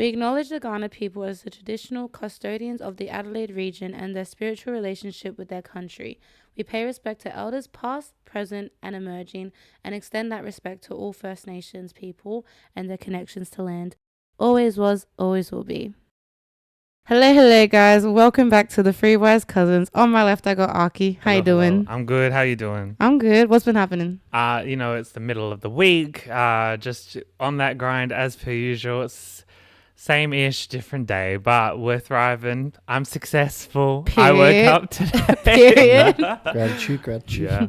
We acknowledge the Ghana people as the traditional custodians of the Adelaide region and their spiritual relationship with their country. We pay respect to elders past, present, and emerging, and extend that respect to all First Nations people and their connections to land. Always was, always will be. Hello, guys. Welcome back to the Three Wise Cousins. On my left, I got Aki. How you doing? I'm good. How you doing? I'm good. What's been happening? It's the middle of the week. Just on that grind as per usual. It's same-ish, different day, but we're thriving. I'm successful. Period. I woke up today. Period. Gratitude. Yeah.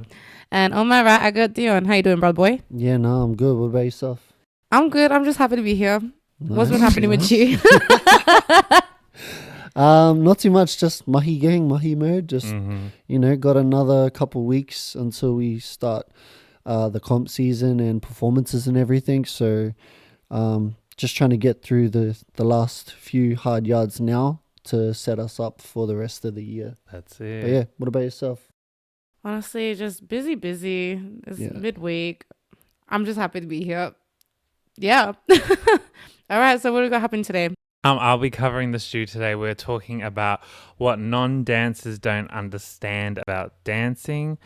And on my right, I got Dion. How you doing, brother boy? Yeah, no, I'm good. What about yourself? I'm good. I'm just happy to be here. What's been Nice, happening with nice. you? Not too much, just mahi mode. Just, got another couple weeks until we start the comp season and performances and everything. So just trying to get through the last few hard yards now to set us up for the rest of the year. That's it. But yeah, what about yourself? Honestly, just busy. It's midweek. I'm just happy to be here. Yeah. All right. So what do we got happening today? I'll be covering the stew today. We're talking about what non-dancers don't understand about dancing,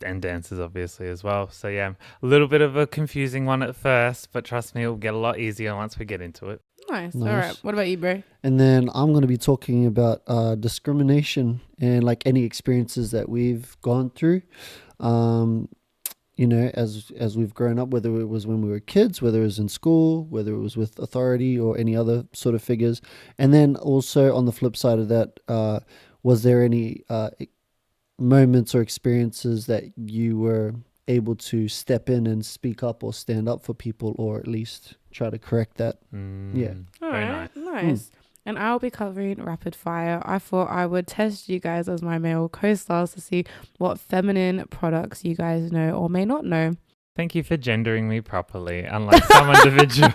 and dancers obviously as well. So yeah, a little bit of a confusing one at first, but trust me, it'll get a lot easier once we get into it. Nice. All right. What about you, bro? And then I'm going to be talking about discrimination and like any experiences that we've gone through. As we've grown up, whether it was when we were kids, whether it was in school, whether it was with authority or any other sort of figures. And then also on the flip side of that, was there any moments or experiences that you were able to step in and speak up or stand up for people, or at least try to correct that? Yeah. All Very right. Nice. And I'll be covering rapid fire. I thought I would test you guys as my male co-stars to see what feminine products you guys know or may not know. Thank you for gendering me properly, unlike some individual.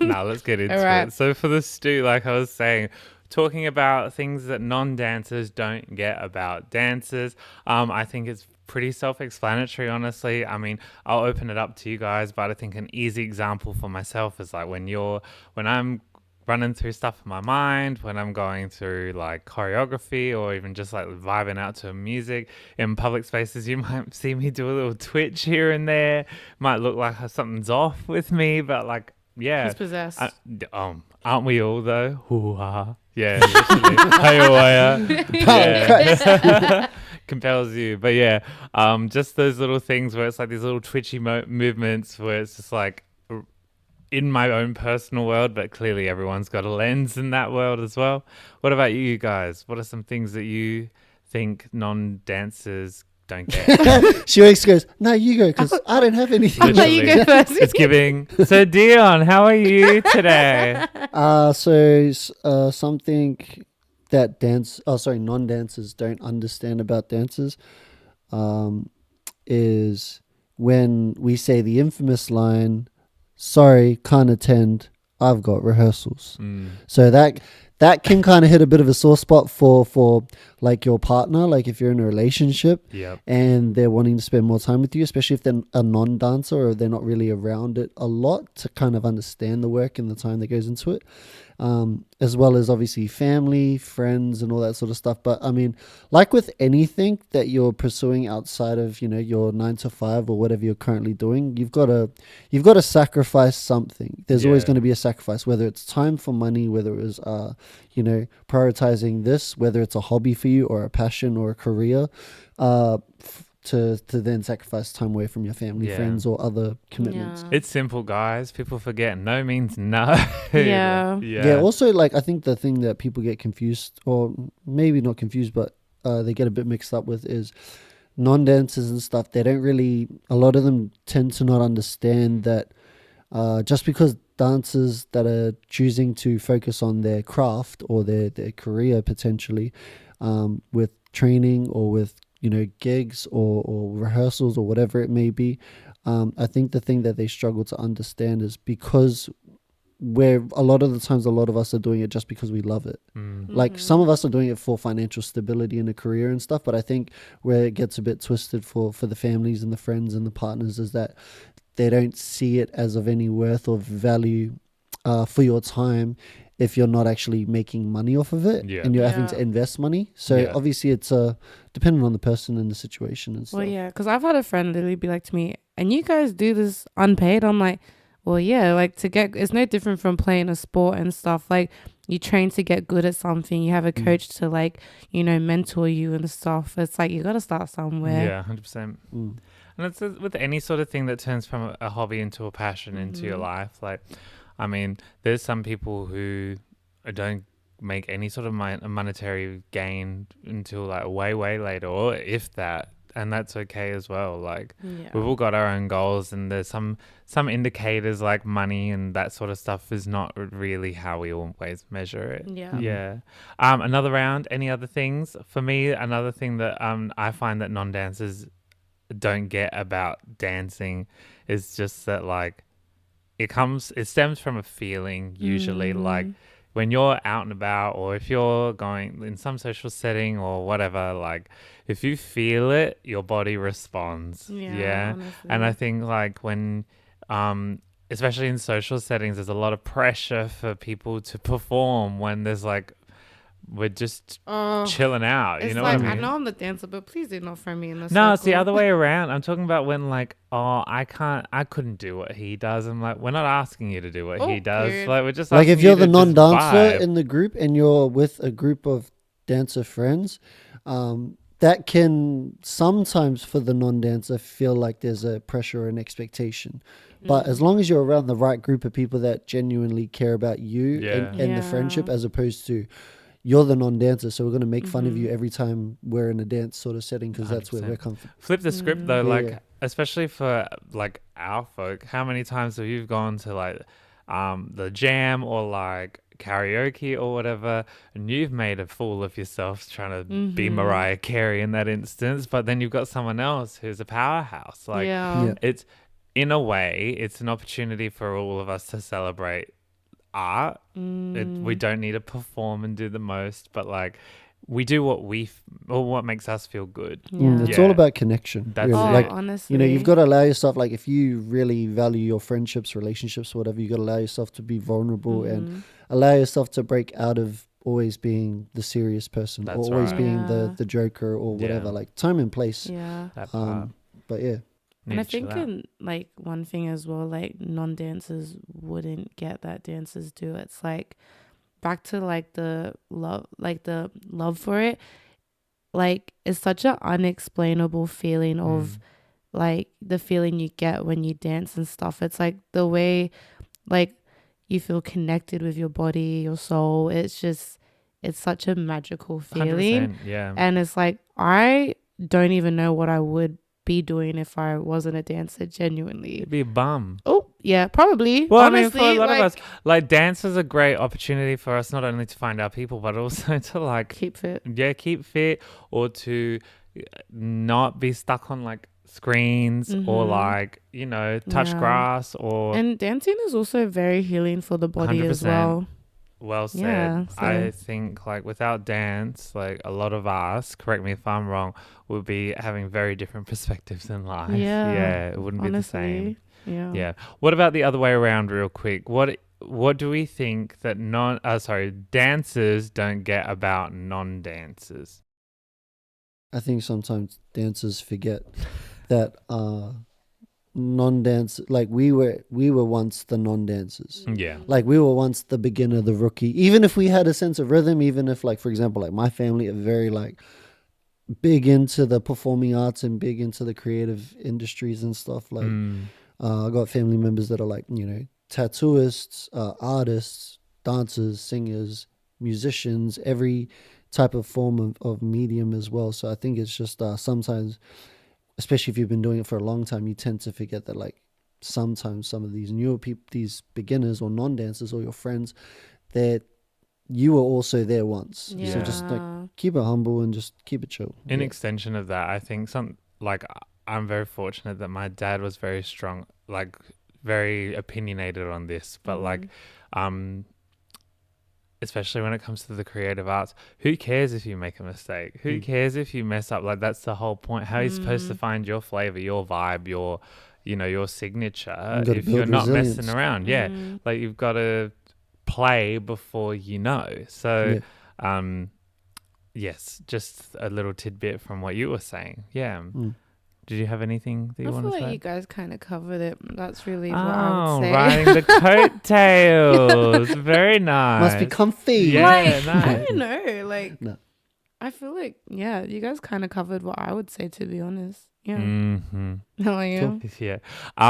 Now let's get into it. So for the stew, like I was saying, talking about things that non-dancers don't get about dancers, I think it's pretty self-explanatory, honestly. I mean, I'll open it up to you guys, but I think an easy example for myself is like when I'm running through stuff in my mind, when I'm going through like choreography or even just like vibing out to music in public spaces, you might see me do a little twitch here and there. Might look like something's off with me, but like, yeah. He's possessed. Aren't we all though? Hoo-ha. Yeah, literally. Yeah. Compels you. But yeah, just those little things where it's like these little twitchy movements where it's just like in my own personal world, but clearly everyone's got a lens in that world as well. What about you guys? What are some things that you think non-dancers don't get? She always goes, no, you go, because I don't have anything. I'll let you go first. It's giving. So Dion, how are you today? Something that non-dancers don't understand about dancers is when we say the infamous line, sorry, can't attend, I've got rehearsals. So that can kind of hit a bit of a sore spot for like your partner, like if you're in a relationship and they're wanting to spend more time with you, especially if they're a non-dancer or they're not really around it a lot to kind of understand the work and the time that goes into it. As well as obviously family, friends, and all that sort of stuff. But I mean, like with anything that you're pursuing outside of, your 9 to 5 or whatever you're currently doing, you've got to sacrifice something. There's always going to be a sacrifice, whether it's time for money, whether it was, prioritizing this, whether it's a hobby for you or a passion or a career, to then sacrifice time away from your family, friends, or other commitments. It's simple, guys. People forget no means no. Yeah. Also, like, I think the thing that people get confused, or maybe not confused, but they get a bit mixed up with is non-dancers and stuff. A lot of them tend to not understand that just because dancers that are choosing to focus on their craft or their career potentially with training or with gigs or rehearsals or whatever it may be, I think the thing that they struggle to understand is because a lot of us are doing it just because we love it. Like some of us are doing it for financial stability in a career and stuff, but I think where it gets a bit twisted for the families and the friends and the partners is that they don't see it as of any worth or value for your time if you're not actually making money off of it and you're having to invest money. So obviously it's dependent on the person and the situation and stuff. Well, yeah, because I've had a friend literally be like to me, and you guys do this unpaid? I'm like, well, yeah, like it's no different from playing a sport and stuff. Like you train to get good at something. You have a coach to like, mentor you and stuff. It's like you got to start somewhere. Yeah, 100%. And it's with any sort of thing that turns from a hobby into a passion into your life. Like, I mean, there's some people who don't make any sort of monetary gain until like way, way later, or if that, and that's okay as well. Like, we've all got our own goals, and there's some indicators like money and that sort of stuff is not really how we always measure it. Yeah. Another round. Any other things? For me, another thing that I find that non-dancers don't get about dancing is just that like it stems from a feeling usually. Like when you're out and about, or if you're going in some social setting or whatever, like if you feel it, your body responds. Yeah. And I think like when especially in social settings, there's a lot of pressure for people to perform when there's like we're just chilling out. You know like, what I mean? I know I'm the dancer, but please do not throw me in the circle. No, it's the other way around. I'm talking about when like, I couldn't do what he does. I'm like, we're not asking you to do what he does. Period. Like, we're just like if asking you're you the to just non-dancer vibe. in the group and you're with a group of dancer friends, that can sometimes for the non-dancer feel like there's a pressure or an expectation. But as long as you're around the right group of people that genuinely care about you and the friendship, as opposed to you're the non-dancer, so we're going to make fun of you every time we're in a dance sort of setting because that's where we're comfortable. Flip the script though, like especially for like our folk, how many times have you gone to like the jam or like karaoke or whatever, and you've made a fool of yourself trying to be Mariah Carey in that instance, but then you've got someone else who's a powerhouse. Like it's in a way, it's an opportunity for all of us to celebrate art. We don't need to perform and do the most, but like we do what what makes us feel good. It's all about connection. That's really. Like, honestly, you've got to allow yourself, like if you really value your friendships, relationships, whatever, you got to allow yourself to be vulnerable and allow yourself to break out of always being the serious person or always being the joker or whatever. Like time and place. But yeah. And I think like one thing as well, like non-dancers wouldn't get that dancers do. It's like back to like the love for it. Like it's such an unexplainable feeling of like the feeling you get when you dance and stuff. It's like the way like you feel connected with your body, your soul. It's such a magical feeling. And it's like I don't even know what I would be doing if I wasn't a dancer, genuinely. You'd be a bum. Oh, yeah, probably. Well, honestly, I mean, for a lot of us, like dance is a great opportunity for us not only to find our people, but also to like keep fit. Yeah, keep fit, or to not be stuck on like screens or like, touch grass or. And dancing is also very healing for the body 100%. As well. Well said. I think like without dance, like a lot of us, correct me if I'm wrong, would be having very different perspectives in life. Yeah, it wouldn't be the same. Yeah. What about the other way around real quick? What do we think that dancers don't get about non-dancers? I think sometimes dancers forget that non-dance, like we were once the non-dancers. Like we were once the beginner, the rookie. Even if we had a sense of rhythm, even if like for example like my family are very like big into the performing arts and big into the creative industries and stuff, like I got family members that are like tattooists, artists, dancers, singers, musicians, every type of form of medium as well. So I think it's just sometimes, especially if you've been doing it for a long time, you tend to forget that like sometimes some of these newer people, these beginners or non-dancers or your friends, that you were also there once. So just like keep it humble and just keep it chill. In extension of that, I think I'm very fortunate that my dad was very strong, like very opinionated on this, but like especially when it comes to the creative arts, who cares if you make a mistake? Who cares if you mess up? Like that's the whole point. How are you supposed to find your flavor, your vibe, your your signature You if you're not resilience. messing around. Yeah. Like you've got to play before you know. So, yes, just a little tidbit from what you were saying. Yeah. Did you have anything that you wanted to say? I feel like you guys kind of covered it. That's really what I would say. Riding the coattails. Very nice. Must be comfy. Yeah, nice. nice. I don't know. Like, no. I feel like, you guys kind of covered what I would say, to be honest. Yeah. Mm-hmm. How are you? Cool. Yeah.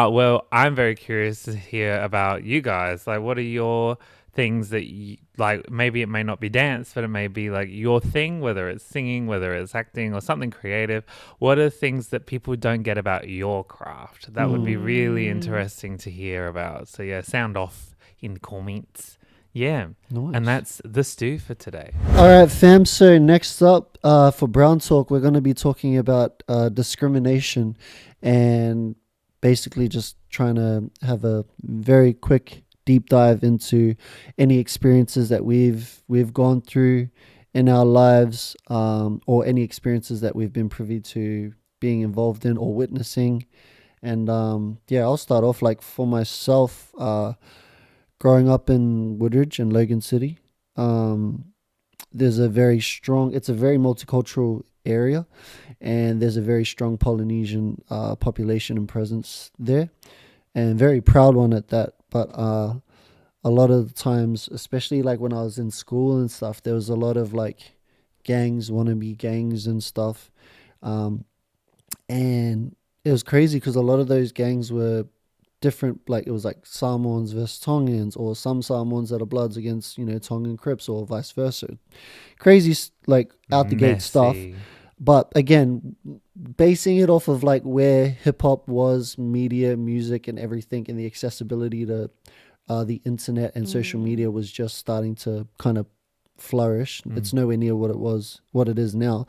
Well, I'm very curious to hear about you guys. Like, what are your things that you like? Maybe it may not be dance, but it may be like your thing, whether it's singing, whether it's acting or something creative. What are things that people don't get about your craft? That would be really interesting to hear about. So yeah, sound off in the comments. Yeah. Nice. And that's the stew for today. All right, fam. So next up for Brown Talk, we're going to be talking about discrimination and basically just trying to have a very quick deep dive into any experiences that we've gone through in our lives, or any experiences that we've been privy to being involved in or witnessing. And I'll start off. Like for myself, growing up in Woodridge and Logan City, there's a very strong, it's a very multicultural area, and there's a very strong Polynesian population and presence there, and very proud one at that. But a lot of the times, especially like when I was in school and stuff, there was a lot of like gangs, wannabe gangs and stuff, and it was crazy because a lot of those gangs were different. Like it was like Samoans versus Tongans, or some Samoans that are Bloods against Tongan Crips, or vice versa. Crazy, like out the gate stuff. But again, basing it off of like where hip hop was, media, music, and everything, and the accessibility to the internet and social media was just starting to kind of flourish. It's nowhere near what it is now.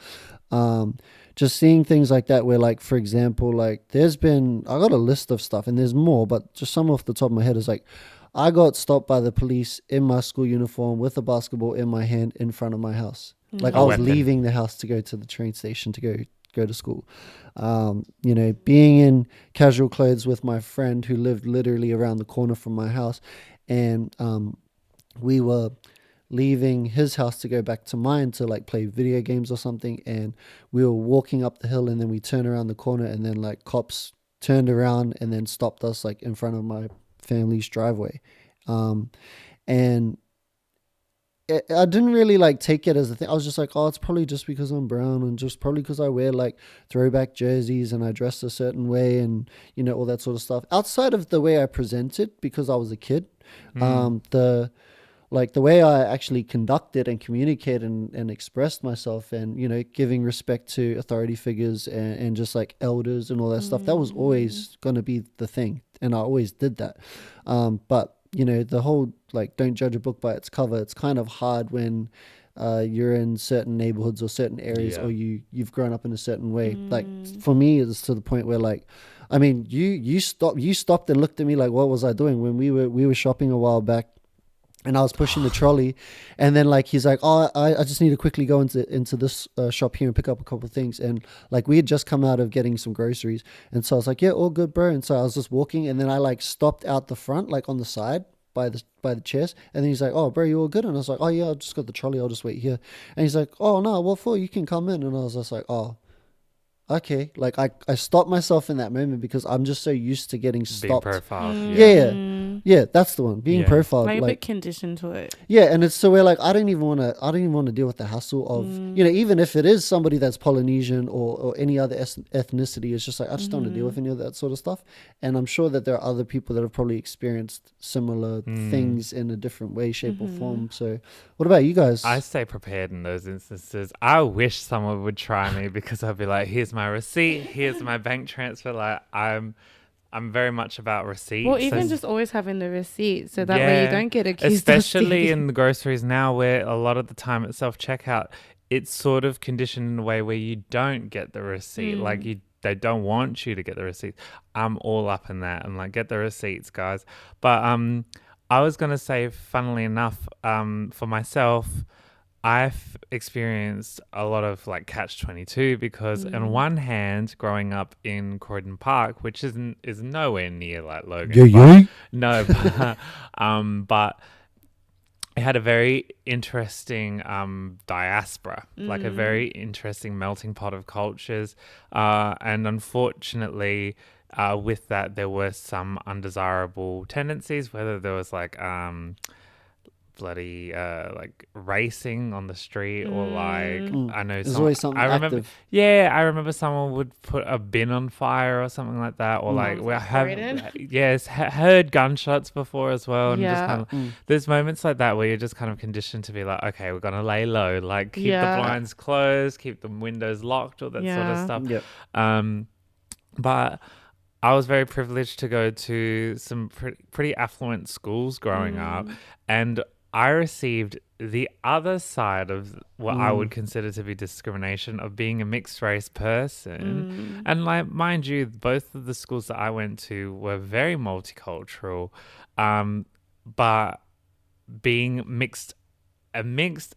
Just seeing things like that where, like, for example, like I got a list of stuff and there's more, but just some off the top of my head is like, I got stopped by the police in my school uniform with a basketball in my hand in front of my house. Like I was leaving the house to go to the train station to go to school. Being in casual clothes with my friend who lived literally around the corner from my house, and we were leaving his house to go back to mine to like play video games or something, and we were walking up the hill, and then we turned around the corner, and then like cops turned around and then stopped us like in front of my family's driveway. And I didn't really like take it as a thing. I was just like, oh, it's probably just because I'm brown, and just probably because I wear like throwback jerseys and I dress a certain way, and all that sort of stuff. Outside of the way I presented, because I was a kid, the way I actually conducted and communicated and expressed myself, and giving respect to authority figures and just like elders and all that stuff, that was always going to be the thing, and I always did that. But the whole like don't judge a book by its cover, it's kind of hard when you're in certain neighborhoods or certain areas, or you've grown up in a certain way. Like for me, it's to the point where like, I mean, you stopped and looked at me like, what was I doing when we were shopping a while back, and I was pushing the trolley, and then like he's like, oh, I just need to quickly go into this shop here and pick up a couple of things, and like we had just come out of getting some groceries, and so I was like, yeah, all good, bro. And so I was just walking, and then I like stopped out the front, like on the side by the chairs, and then he's like, oh, bro, you all good? And I was like, oh yeah, I just got the trolley, I'll just wait here. And he's like, oh no, what for? You can come in. And I was just like, oh, okay. Like I stopped myself in that moment because I'm just so used to getting stopped. Being profiled. Yeah, that's the one. Being profiled. Like a bit conditioned to it. Yeah, and it's so we're like, I don't even want to deal with the hassle of even if it is somebody that's Polynesian or any other ethnicity, it's just like I just don't want to deal with any of that sort of stuff. And I'm sure that there are other people that have probably experienced similar things in a different way, shape, or form. So what about you guys? I stay prepared in those instances. I wish someone would try me, because I'd be like, here's my receipt, here's my bank transfer. Like I'm very much about receipts. Well, even just always having the receipt, so that way you don't get accused. Especially in the groceries now, where a lot of the time at self-checkout, it's sort of conditioned in a way where you don't get the receipt. Like they don't want you to get the receipt. I'm all up in that, and like, get the receipts, guys. But I was gonna say, funnily enough, for myself, I've experienced a lot of like catch-22 because on one hand, growing up in Croydon Park, which is nowhere near like Logan. But it had a very interesting diaspora, like a very interesting melting pot of cultures. And unfortunately, with that, there were some undesirable tendencies, whether there was like bloody like racing on the street or like I know there's always something I remember active. I remember someone would put a bin on fire or something like that, or like we have heard gunshots before as well, and just kind of there's moments like that where you're just kind of conditioned to be like, okay, we're gonna lay low, like keep the blinds closed, keep the windows locked, all that sort of stuff. But I was very privileged to go to some pretty affluent schools growing up, and I received the other side of what I would consider to be discrimination of being a mixed race person. And like, mind you, both of the schools that I went to were very multicultural, but being mixed,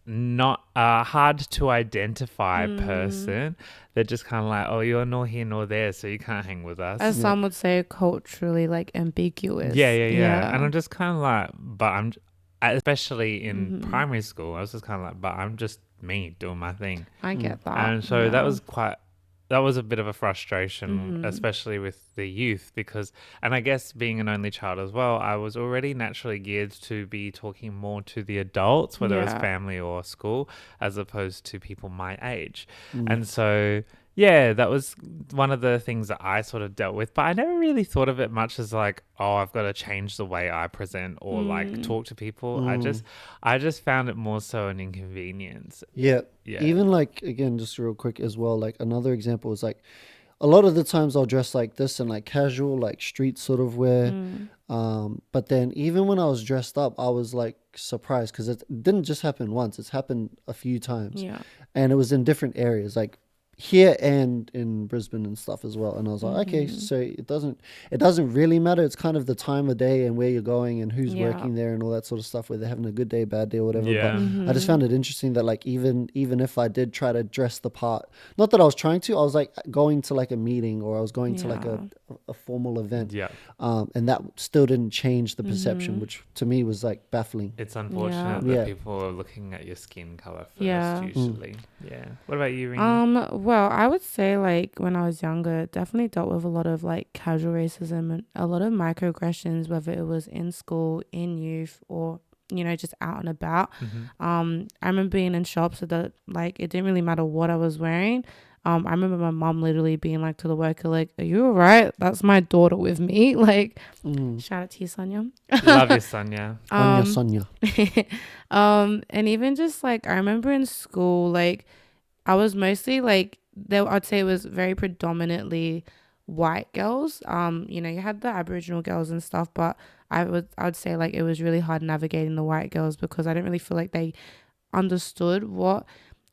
not hard to identify person. They're just kind of like, oh, you're nor here nor there, so you can't hang with us. As some would say, culturally like ambiguous. Yeah. And I'm just kind of like, but especially in primary school, I was just kind of like, but I'm just me doing my thing. I get that. And so that was a bit of a frustration, especially with the youth, because, and I guess being an only child as well, I was already naturally geared to be talking more to the adults, whether it was family or school, as opposed to people my age. And so, yeah, that was one of the things that I sort of dealt with, but I never really thought of it much as like, oh, I've got to change the way I present or like talk to people. I just found it more so an inconvenience. Yeah. Even like, again, just real quick as well, like another example is like a lot of the times I'll dress like this in like casual, like street sort of wear. But then even when I was dressed up, I was like surprised because it didn't just happen once. It's happened a few times. And it was in different areas, like here and in Brisbane and stuff as well. And I was like, okay, so it doesn't really matter. It's kind of the time of day and where you're going and who's working there and all that sort of stuff, where they're having a good day, bad day, or whatever. But I just found it interesting that like even if I did try to dress the part, not that I was trying to, I was like going to like a meeting or I was going to like a formal event. And that still didn't change the perception, which to me was like baffling. It's unfortunate that people are looking at your skin color first usually. What about you, Reeni? Well, I would say like when I was younger, definitely dealt with a lot of like casual racism and a lot of microaggressions, whether it was in school, in youth, or just out and about. I remember being in shops that like it didn't really matter what I was wearing. I remember my mom literally being like to the worker, like, "Are you all right? That's my daughter with me." Like, shout out to you, Sonia. Love you, Sonia. Sonia. And even just like I remember in school, like I was mostly like I'd say it was very predominantly white girls. You had the Aboriginal girls and stuff, but I would say like it was really hard navigating the white girls because I didn't really feel like they understood what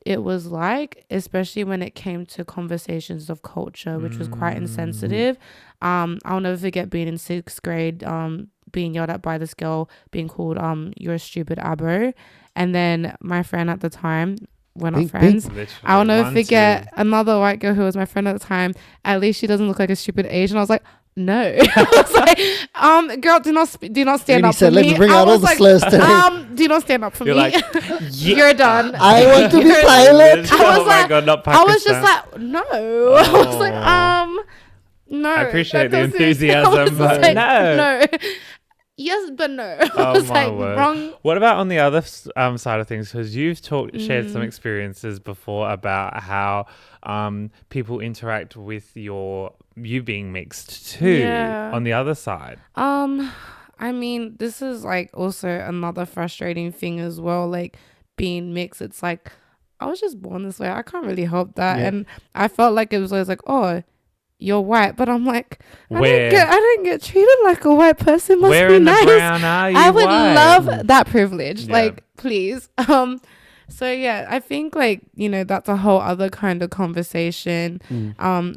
it was like, especially when it came to conversations of culture, which was quite insensitive. I'll never forget being in 6th grade, being yelled at by this girl, being called you're a stupid abo, and then my friend at the time, we're not friends. I'll never forget another white girl who was my friend at the time. At least she doesn't look like a stupid Asian. I was like, no. I was like, girl, do not stand up for me. Let me bring out all the slurs today. Do not stand up for me. Like, You're done. I want to be pilot. I was just like, no. I was like, no. I appreciate the enthusiasm, but like, no. Yes, but no. I was like, wrong. What about on the other side of things? Because you've shared some experiences before about how people interact with you being mixed too. On the other side. I mean, this is like also another frustrating thing as well. Like being mixed, it's like I was just born this way. I can't really help that, and I felt like it was always like, oh, you're white, but I'm like, I didn't get treated like a white person. Must Where be in nice. the brown are you? I would white? love that privilege. Like, please. So yeah, I think like, you know, that's a whole other kind of conversation.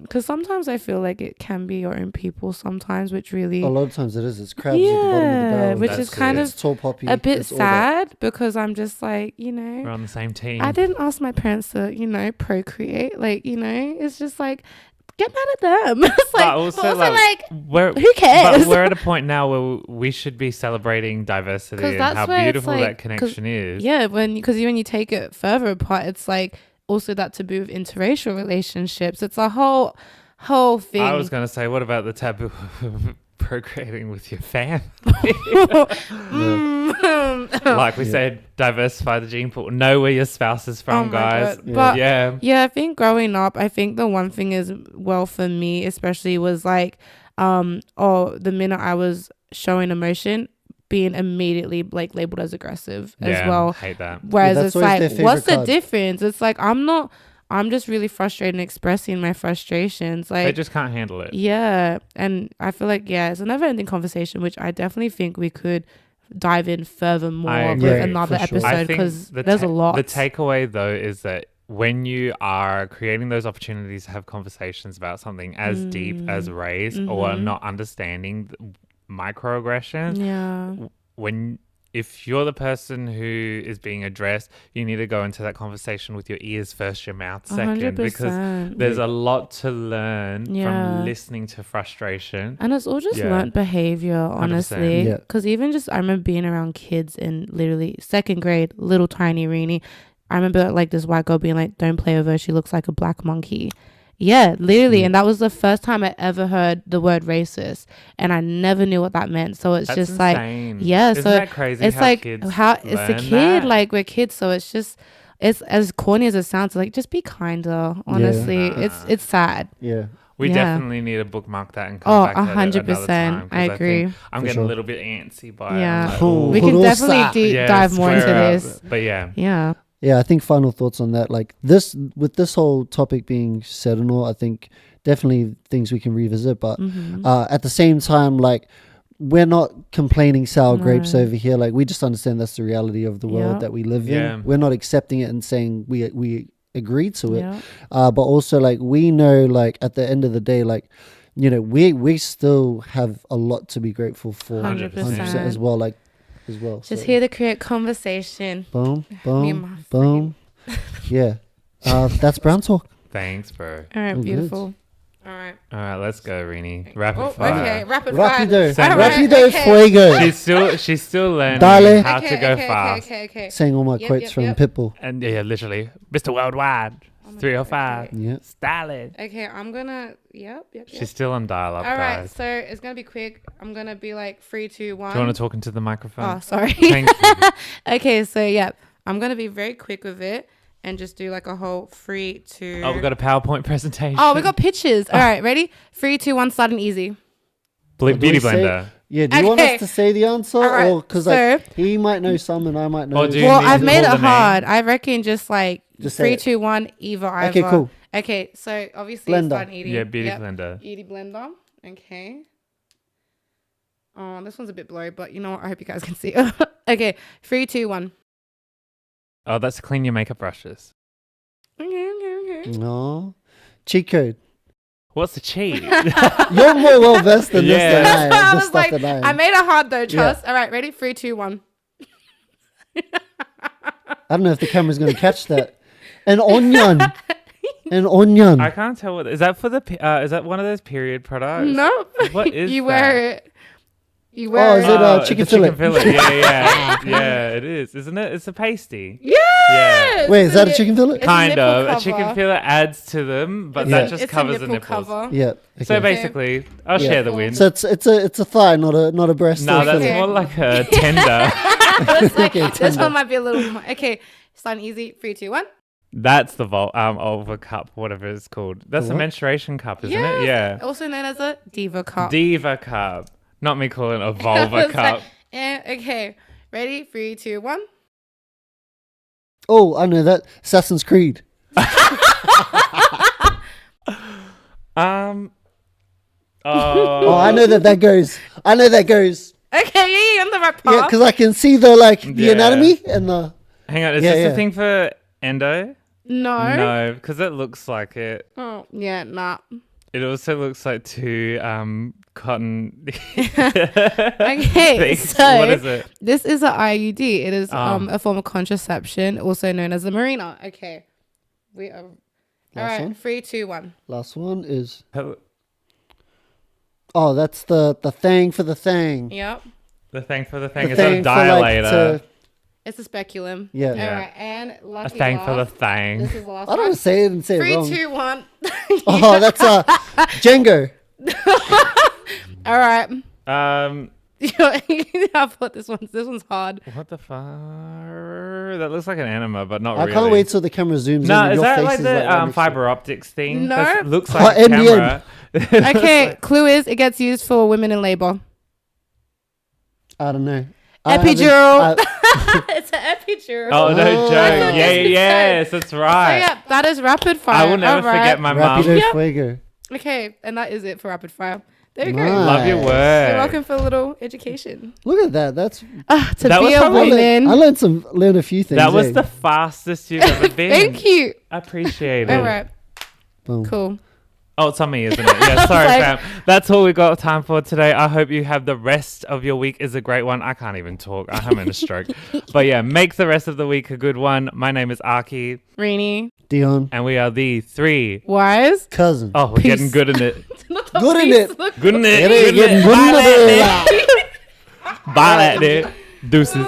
Because sometimes I feel like it can be your own people sometimes, which really A lot of times it is. It's crabs at the bottom of the barrel. which That's is kind It's of tall poppy. a bit it's all that. sad because I'm just like, you We're know, on the same team. I didn't ask my parents to, you know, procreate. Like, you know, it's just like, get mad at them. It's like, But also, like, who cares? But we're at a point now where we should be celebrating diversity 'Cause and that's how where it's beautiful like- that connection is. Yeah, because when you take it further apart, it's like also that taboo of interracial relationships. It's a whole thing. I was going to say, what about the taboo of procreating with your family? Like we said, diversify the gene pool. Know where your spouse is from, Oh my guys. God. But yeah. I think growing up, I think the one thing is, well, for me especially, was like, the minute I was showing emotion, being immediately like labeled as aggressive as well. Hate that. Whereas that's it's always their like, favorite what's the card. difference? It's like, I'm just really frustrated and expressing my frustrations. Like, They just can't handle it. yeah. And I feel like, yeah, it's a never ending conversation, which I definitely think we could dive in further more I with agree, another for sure. episode, I think because there's a lot. The takeaway, though, is that when you are creating those opportunities to have conversations about something as deep as race or not understanding microaggressions, if you're the person who is being addressed, you need to go into that conversation with your ears first, your mouth second, 100%. because there's a lot to learn from listening to frustration. And it's all just learnt behavior, honestly. 100%. Because even just, I remember being around kids in literally second grade, little tiny Reenie. I remember like this white girl being like, don't play with her, she looks like a black monkey. Yeah, literally. And that was the first time I ever heard the word racist. And I never knew what that meant. So it's That's just insane. like, yeah. Isn't so that crazy it's how like, kids how it's a learn kid, that? like we're kids. So it's just, it's as corny as it sounds, like just be kinder, honestly. It's sad. Yeah. We definitely need to bookmark that and come back at it another time, 'cause I agree. I'm For getting sure. a little bit antsy by it. Yeah. I'm like, Ooh. We can Hurusa. definitely dive more into square up. this. But yeah. Yeah. Yeah, I think final thoughts on that. Like this, with this whole topic being said and all, I think definitely things we can revisit. But at the same time, like we're not complaining sour grapes over here. Like we just understand that's the reality of the world that we live in. We're not accepting it and saying we agree to it. But also like we know, like at the end of the day, like you know, we still have a lot to be grateful for. 100%. as well. Like. Just here to create conversation. Boom, Me and my boom, boom. Yeah. That's Brown Talk. Thanks, bro. All right, Oh, beautiful. All right, let's go, Reenie. Rapid fire. Okay, rapid fire. Rapido. All right, Rapido okay. fuego. She's still learning Dale. how to go fast. Okay. Saying all my quotes from Pitbull. And yeah, literally, Mr. Worldwide, 305, Yeah. Stalin. Okay, I'm gonna. Yep. She's still on dial-up, All right, guys. so it's gonna be quick. I'm gonna be like 3, 2, 1. Do you want to talk into the microphone? Oh, sorry. Thank you. Okay, so yeah, I'm gonna be very quick with it and just do like a whole 3, 2. Oh, we got a PowerPoint presentation. Oh, we got pictures. All right, ready? 3, 2, 1. Starting easy. Beauty blender. Yeah, do you want Okay. us to say the answer? All right, Or because so- like, he might know some and I might know. Or do you Well, need I've to made it call the name? hard. I reckon just like Just say 3, it. 2, 1. Either. Okay, cool. Okay, so obviously Blender. starting eating. Yeah, beauty blender. Edie blender. Okay. Oh, this one's a bit blurry, but you know what? I hope you guys can see. Okay, 3, 2, 1. Oh, that's to clean your makeup brushes. Okay. No. Cheat code. What's the cheat? You're more well versed than this than I am. I This was stuff like, than I am. I made it hard though, trust. All right, ready? 3, 2, 1. I don't know if the camera's going to catch that. An onion. An onion. I can't tell what is that for the. Is that one of those period products? Nope. What is you that? wear it. You wear is it. it chicken the fillet? Chicken fillet. Yeah, it is, isn't it? It's a pasty. Yes! Wait, is that a It's chicken fillet? it's a Kind nipple of. A cover. chicken fillet adds to them, but Yeah. that just It's covers a the nipple nipples. cover. Yeah. Okay. So basically, I'll Yeah. share the win. So it's a thigh, not a breast. No, or that's fillet. more like a tender. It's like, Okay, this tender. one might be a little more. Okay, starting easy. 3, 2, 1. That's the Ulva cup, whatever it's called. That's a What? menstruation cup, isn't Yes. it? Yeah. Also known as a diva cup. Diva cup. Not me calling it a vulva It's cup. like, okay, ready? 3, 2, 1. Oh, I know that. Assassin's Creed. Oh, I know that goes. Okay, yeah, you're on the right path. Yeah, because I can see the Yeah. anatomy and the. Hang on, is Yeah, this yeah. the thing for endo? No. No, because it looks like it. Oh, yeah, nah. It also looks like two cotton. Okay, things. so What is it? this is an IUD. It is a form of contraception, also known as the marina. Okay, we are. All Last right, one? 3, 2, 1. Last one is. Oh, Oh, that's the thing for the thing. Yep, the thing for the thing. The Is that a thing for, like, dilator? it's a speculum. Yeah. All Yeah. right, and A lucky thing for the last. thing. This is the last I don't one. say it and say 3, it wrong. 2, 1. Oh, that's Django. All right. I thought this one's hard. What the fuck? That looks like an anima, but not I really. can't wait till the camera zooms in. No, and is your that face like is the right next to it. fiber optics thing? No. That looks Oh, like a NBN. camera. Okay, clue is it gets used for women in labor. I don't know. Epidural. It's an epidural. Oh, no Oh. joke. I thought Yeah, this was yes, that's So right. yeah, that is rapid fire. I will never All right. forget my mum. Rapido Yep. Fuego. Okay, and that is it for rapid fire. There you go. Nice. Love your You're work. welcome for a little education. Look at that. That's To That be was a probably- woman. I learned a few things. That was eh? the fastest you've ever been. Thank you. I appreciate it. All right, Boom. cool. Oh, it's on me, isn't it? Yeah, sorry, Like- fam. That's all we got time for today. I hope you have the rest of your week is a great one. I can't even talk. I'm having a stroke. But yeah, make the rest of the week a good one. My name is Aki, Reenie. Dion. and we are the 3. Wise. Cousin. Oh, we're Peace. getting good in it. Good in it. Good in it. Get Good it, in getting it. good in Bye, it. lad. Bye, lad. Deuces.